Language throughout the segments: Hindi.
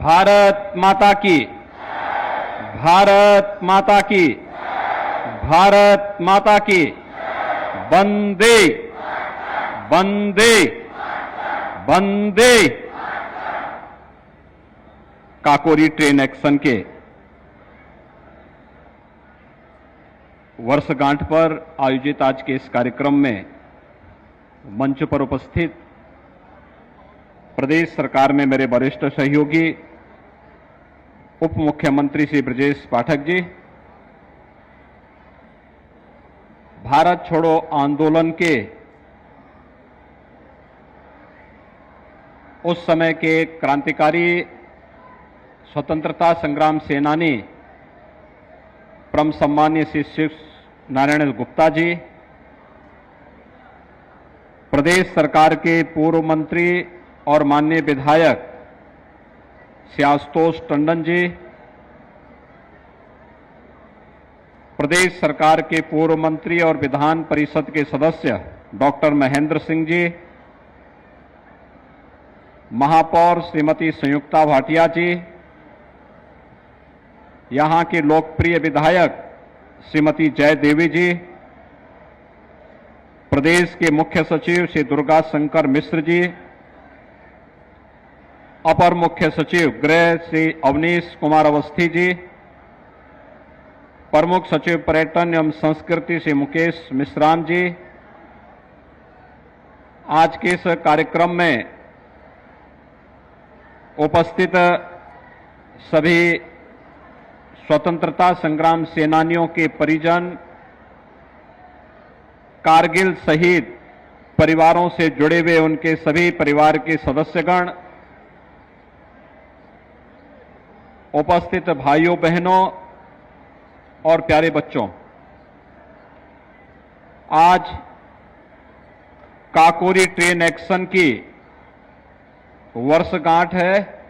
भारत माता की, भारत माता की, भारत माता की। वंदे वंदे वंदे। काकोरी ट्रेन एक्शन के वर्षगांठ पर आयोजित आज के इस कार्यक्रम में मंच पर उपस्थित प्रदेश सरकार में मेरे वरिष्ठ सहयोगी उप मुख्यमंत्री श्री ब्रजेश पाठक जी, भारत छोड़ो आंदोलन के उस समय के क्रांतिकारी स्वतंत्रता संग्राम सेनानी परम सम्मान्य श्री शिव नारायण गुप्ता जी, प्रदेश सरकार के पूर्व मंत्री और माननीय विधायक श्री आशुतोष टंडन जी, प्रदेश सरकार के पूर्व मंत्री और विधान परिषद के सदस्य डॉक्टर महेंद्र सिंह जी, महापौर श्रीमती संयुक्ता भाटिया जी, यहां के लोकप्रिय विधायक श्रीमती जय देवी जी, प्रदेश के मुख्य सचिव श्री दुर्गा शंकर मिश्र जी, अपर मुख्य सचिव गृह श्री अवनीश कुमार अवस्थी जी, प्रमुख सचिव पर्यटन एवं संस्कृति श्री मुकेश मिश्राम जी, आज के इस कार्यक्रम में उपस्थित सभी स्वतंत्रता संग्राम सेनानियों के परिजन, कारगिल शहीद परिवारों से जुड़े हुए उनके सभी परिवार के सदस्यगण, उपस्थित भाइयों बहनों और प्यारे बच्चों, आज काकोरी ट्रेन एक्शन की वर्षगांठ है।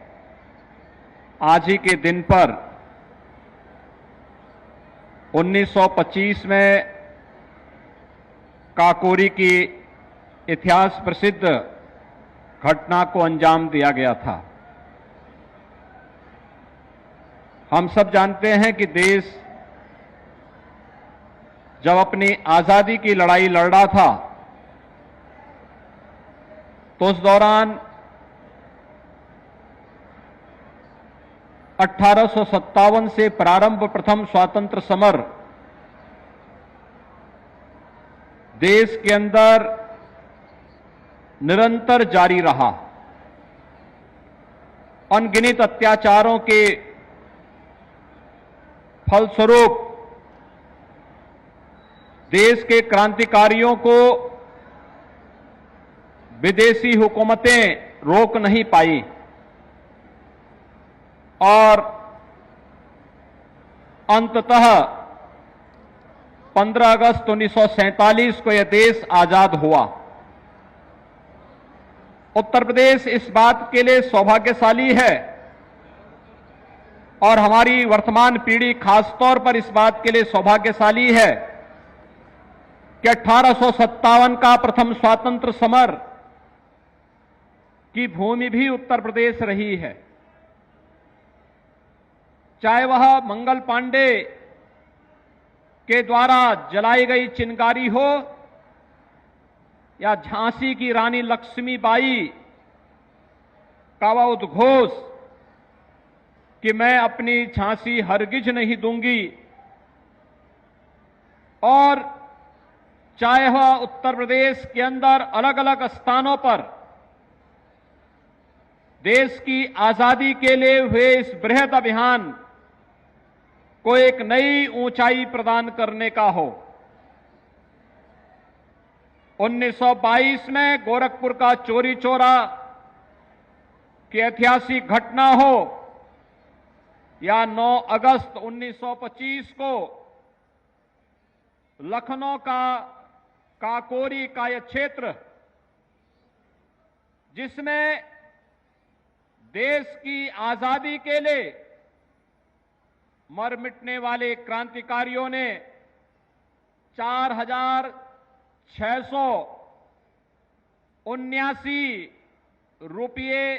आज ही के दिन पर 1925 में काकोरी की इतिहास प्रसिद्ध घटना को अंजाम दिया गया था। हम सब जानते हैं कि देश जब अपनी आजादी की लड़ाई लड़ रहा था तो उस दौरान 1857 से प्रारंभ प्रथम स्वातंत्र्य समर देश के अंदर निरंतर जारी रहा। अनगिनत अत्याचारों के फलस्वरूप देश के क्रांतिकारियों को विदेशी हुकूमतें रोक नहीं पाई और अंततः 15 अगस्त 1947 को यह देश आजाद हुआ। उत्तर प्रदेश इस बात के लिए सौभाग्यशाली है और हमारी वर्तमान पीढ़ी खासतौर पर इस बात के लिए सौभाग्यशाली है कि 1857 का प्रथम स्वातंत्र्य समर की भूमि भी उत्तर प्रदेश रही है। चाहे वह मंगल पांडे के द्वारा जलाई गई चिंगारी हो या झांसी की रानी लक्ष्मीबाई का वह उद्घोष कि मैं अपनी झांसी हरगिज नहीं दूंगी, और चाहे वह उत्तर प्रदेश के अंदर अलग अलग स्थानों पर देश की आजादी के लिए हुए इस बृहद अभियान को एक नई ऊंचाई प्रदान करने का हो। 1922 में गोरखपुर का चोरी चोरा की ऐतिहासिक घटना हो या 9 अगस्त 1925 को लखनऊ का काकोरी का यह क्षेत्र जिसमें देश की आजादी के लिए मर मिटने वाले क्रांतिकारियों ने 4,679 रुपये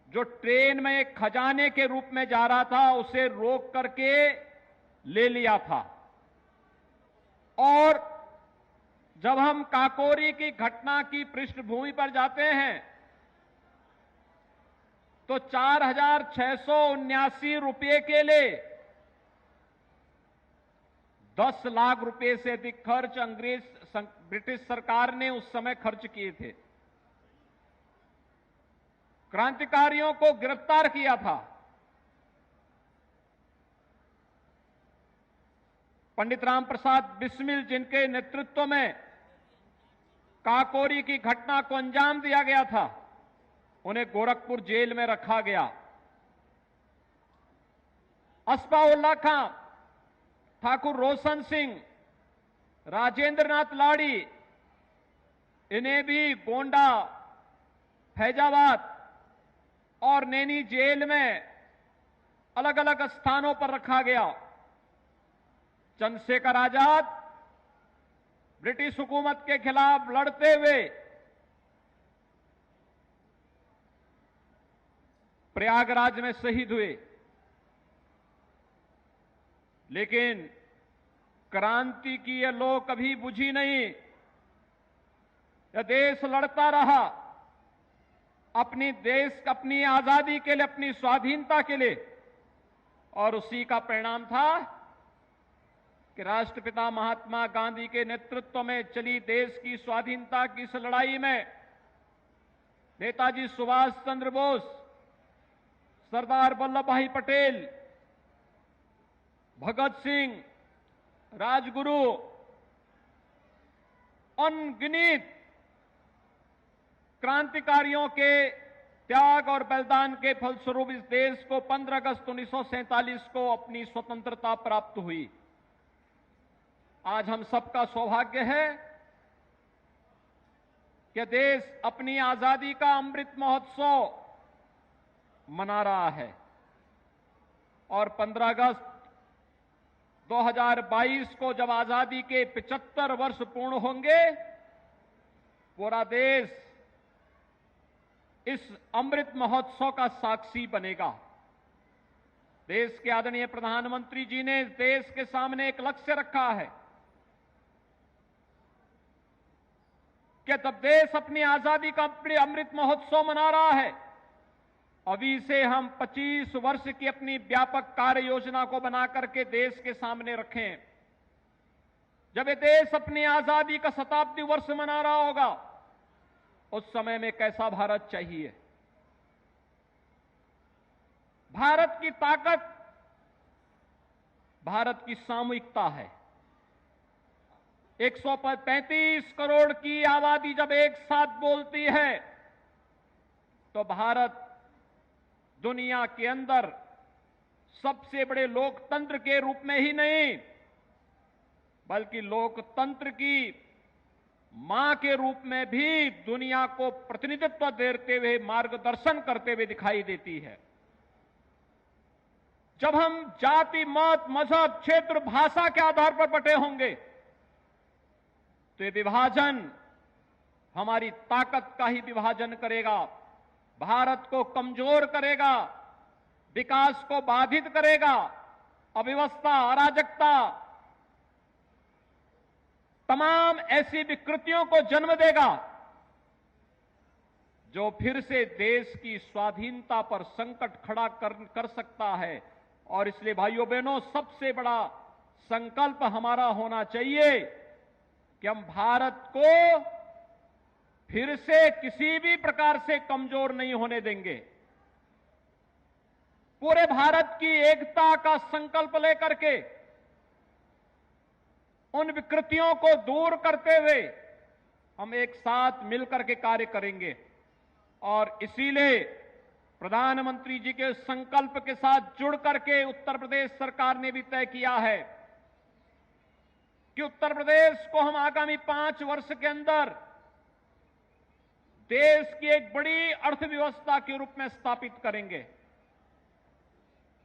जो ट्रेन में एक खजाने के रूप में जा रहा था उसे रोक करके ले लिया था। और जब हम काकोरी की घटना की पृष्ठभूमि पर जाते हैं तो 4,679 रुपये के लिए 10 लाख रुपए से अधिक खर्च ब्रिटिश सरकार ने उस समय खर्च किए थे। क्रांतिकारियों को गिरफ्तार किया था। पंडित राम प्रसाद बिस्मिल जिनके नेतृत्व में काकोरी की घटना को अंजाम दिया गया था, उन्हें गोरखपुर जेल में रखा गया। अस्फाउल्लाह खां, ठाकुर रोशन सिंह, राजेंद्र नाथ लाड़ी, इन्हें भी गोंडा, फैजाबाद और नैनी जेल में अलग अलग स्थानों पर रखा गया। चंद्रशेखर आजाद ब्रिटिश हुकूमत के खिलाफ लड़ते हुए प्रयागराज में शहीद हुए, लेकिन क्रांति की यह लौ कभी बुझी नहीं। यह देश लड़ता रहा अपनी आजादी के लिए, अपनी स्वाधीनता के लिए, और उसी का परिणाम था कि राष्ट्रपिता महात्मा गांधी के नेतृत्व में चली देश की स्वाधीनता की इस लड़ाई में नेताजी सुभाष चंद्र बोस, सरदार वल्लभ भाई पटेल, भगत सिंह, राजगुरु, अनगिनत क्रांतिकारियों के त्याग और बलिदान के फलस्वरूप इस देश को 15 अगस्त 1947 को अपनी स्वतंत्रता प्राप्त हुई। आज हम सबका सौभाग्य है कि देश अपनी आजादी का अमृत महोत्सव मना रहा है और 15 अगस्त 2022 को जब आजादी के 75 वर्ष पूर्ण होंगे, पूरा देश इस अमृत महोत्सव का साक्षी बनेगा। देश के आदरणीय प्रधानमंत्री जी ने देश के सामने एक लक्ष्य रखा है कि तब देश अपनी आजादी का अमृत महोत्सव मना रहा है, अभी से हम 25 वर्ष की अपनी व्यापक कार्य योजना को बना करके देश के सामने रखें। जब ये देश अपनी आजादी का शताब्दी वर्ष मना रहा होगा, उस समय में कैसा भारत चाहिए? भारत की ताकत भारत की सामूहिकता है। 135 करोड़ की आबादी जब एक साथ बोलती है तो भारत दुनिया के अंदर सबसे बड़े लोकतंत्र के रूप में ही नहीं, बल्कि लोकतंत्र की मां के रूप में भी दुनिया को प्रतिनिधित्व देते हुए, मार्गदर्शन करते हुए दिखाई देती है। जब हम जाति, मत, मजहब, क्षेत्र, भाषा के आधार पर बटे होंगे तो ये विभाजन हमारी ताकत का ही विभाजन करेगा, भारत को कमजोर करेगा, विकास को बाधित करेगा, अव्यवस्था, अराजकता, तमाम ऐसी विकृतियों को जन्म देगा जो फिर से देश की स्वाधीनता पर संकट खड़ा कर सकता है। और इसलिए भाइयों बहनों, सबसे बड़ा संकल्प हमारा होना चाहिए कि हम भारत को फिर से किसी भी प्रकार से कमजोर नहीं होने देंगे। पूरे भारत की एकता का संकल्प लेकर के उन विकृतियों को दूर करते हुए हम एक साथ मिलकर के कार्य करेंगे। और इसीलिए प्रधानमंत्री जी के संकल्प के साथ जुड़ करके उत्तर प्रदेश सरकार ने भी तय किया है कि उत्तर प्रदेश को हम आगामी 5 वर्ष के अंदर देश की एक बड़ी अर्थव्यवस्था के रूप में स्थापित करेंगे।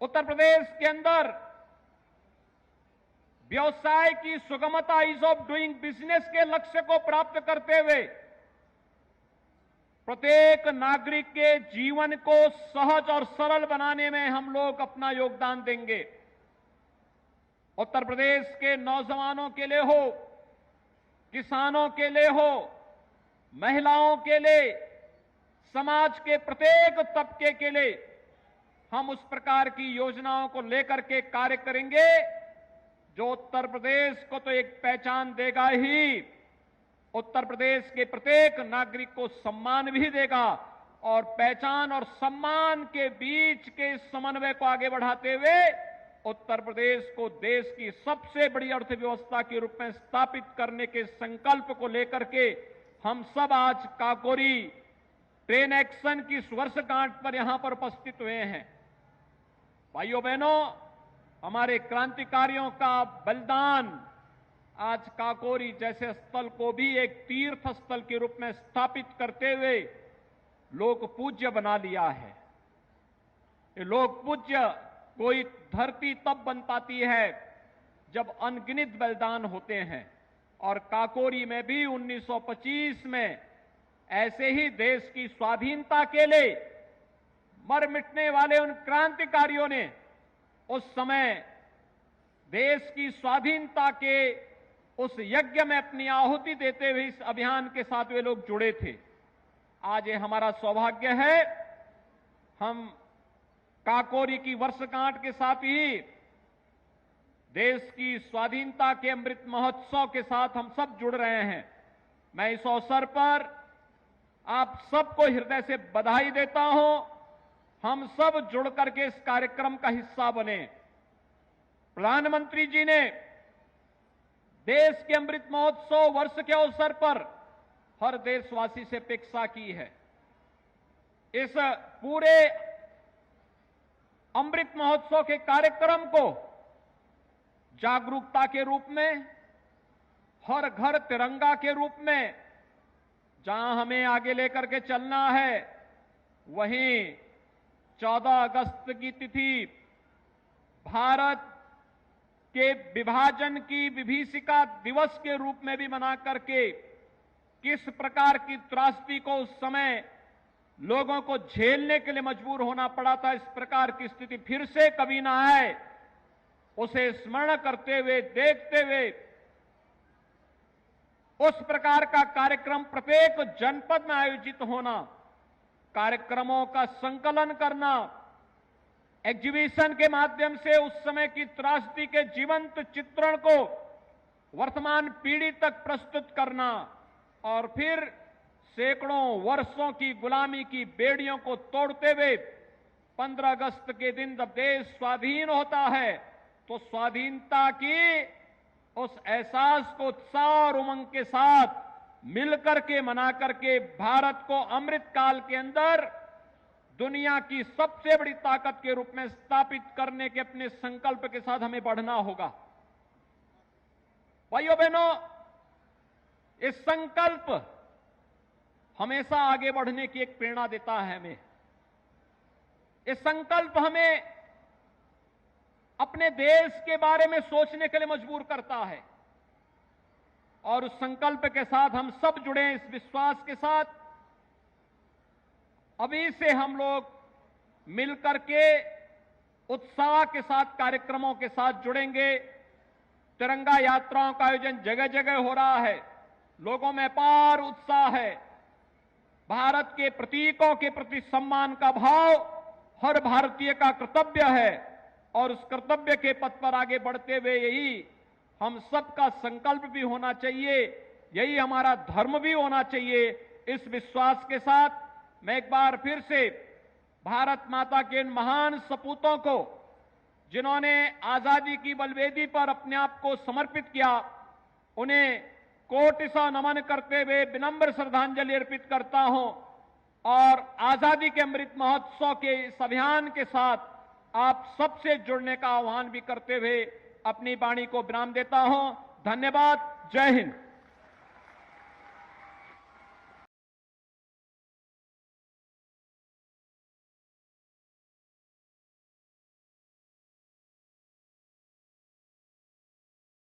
उत्तर प्रदेश के अंदर व्यवसाय की सुगमता, ईज ऑफ डूइंग बिजनेस के लक्ष्य को प्राप्त करते हुए प्रत्येक नागरिक के जीवन को सहज और सरल बनाने में हम लोग अपना योगदान देंगे। उत्तर प्रदेश के नौजवानों के लिए हो, किसानों के लिए हो, महिलाओं के लिए, समाज के प्रत्येक तबके के लिए हम उस प्रकार की योजनाओं को लेकर के कार्य करेंगे जो उत्तर प्रदेश को तो एक पहचान देगा ही, उत्तर प्रदेश के प्रत्येक नागरिक को सम्मान भी देगा और पहचान और सम्मान के बीच के समन्वय को आगे बढ़ाते हुए उत्तर प्रदेश को देश की सबसे बड़ी अर्थव्यवस्था के रूप में स्थापित करने के संकल्प को लेकर के हम सब आज काकोरी ट्रेन एक्शन की वर्षगांठ पर यहां पर उपस्थित हुए हैं। भाइयों बहनों, हमारे क्रांतिकारियों का बलिदान आज काकोरी जैसे स्थल को भी एक तीर्थ स्थल के रूप में स्थापित करते हुए लोक पूज्य बना लिया है। ये लोक पूज्य कोई धरती तब बन पाती है जब अनगिनत बलिदान होते हैं और काकोरी में भी 1925 में ऐसे ही देश की स्वाधीनता के लिए मर मिटने वाले उन क्रांतिकारियों ने उस समय देश की स्वाधीनता के उस यज्ञ में अपनी आहुति देते हुए इस अभियान के साथ वे लोग जुड़े थे। आज ये हमारा सौभाग्य है, हम काकोरी की वर्षगांठ के साथ ही देश की स्वाधीनता के अमृत महोत्सव के साथ हम सब जुड़ रहे हैं। मैं इस अवसर पर आप सबको हृदय से बधाई देता हूं। हम सब जुड़ करके इस कार्यक्रम का हिस्सा बने। प्रधानमंत्री जी ने देश के अमृत महोत्सव वर्ष के अवसर पर हर देशवासी से अपेक्षा की है, इस पूरे अमृत महोत्सव के कार्यक्रम को जागरूकता के रूप में, हर घर तिरंगा के रूप में, जहां हमें आगे लेकर के चलना है, वहीं 14 अगस्त की तिथि भारत के विभाजन की विभीषिका दिवस के रूप में भी मना करके किस प्रकार की त्रासदी को उस समय लोगों को झेलने के लिए मजबूर होना पड़ा था, इस प्रकार की स्थिति फिर से कभी ना आए, उसे स्मरण करते हुए, देखते हुए उस प्रकार का कार्यक्रम प्रत्येक जनपद में आयोजित होना, कार्यक्रमों का संकलन करना, एग्जीबिशन के माध्यम से उस समय की त्रासदी के जीवंत चित्रण को वर्तमान पीढ़ी तक प्रस्तुत करना और फिर सैकड़ों वर्षों की गुलामी की बेड़ियों को तोड़ते हुए 15 अगस्त के दिन जब देश स्वाधीन होता है तो स्वाधीनता की उस एहसास को उत्साह और उमंग के साथ मिलकर के मना करके भारत को अमृत काल के अंदर दुनिया की सबसे बड़ी ताकत के रूप में स्थापित करने के अपने संकल्प के साथ हमें बढ़ना होगा। भाइयों बहनों, इस संकल्प हमेशा आगे बढ़ने की एक प्रेरणा देता है हमें। ये संकल्प हमें अपने देश के बारे में सोचने के लिए मजबूर करता है और उस संकल्प के साथ हम सब जुड़े हैं, इस विश्वास के साथ अभी से हम लोग मिलकर के उत्साह के साथ कार्यक्रमों के साथ जुड़ेंगे। तिरंगा यात्राओं का आयोजन जगह जगह हो रहा है, लोगों में अपार उत्साह है। भारत के प्रतीकों के प्रति सम्मान का भाव हर भारतीय का कर्तव्य है और उस कर्तव्य के पथ पर आगे बढ़ते हुए यही हम सबका संकल्प भी होना चाहिए, यही हमारा धर्म भी होना चाहिए। इस विश्वास के साथ मैं एक बार फिर से भारत माता के इन महान सपूतों को, जिन्होंने आजादी की बलवेदी पर अपने आप को समर्पित किया, उन्हें कोटिसा नमन करते हुए विनम्र श्रद्धांजलि अर्पित करता हूं और आजादी के अमृत महोत्सव के इस अभियान के साथ आप सबसे जुड़ने का आह्वान भी करते हुए अपनी वाणी को विराम देता हूं। धन्यवाद। जय हिंद।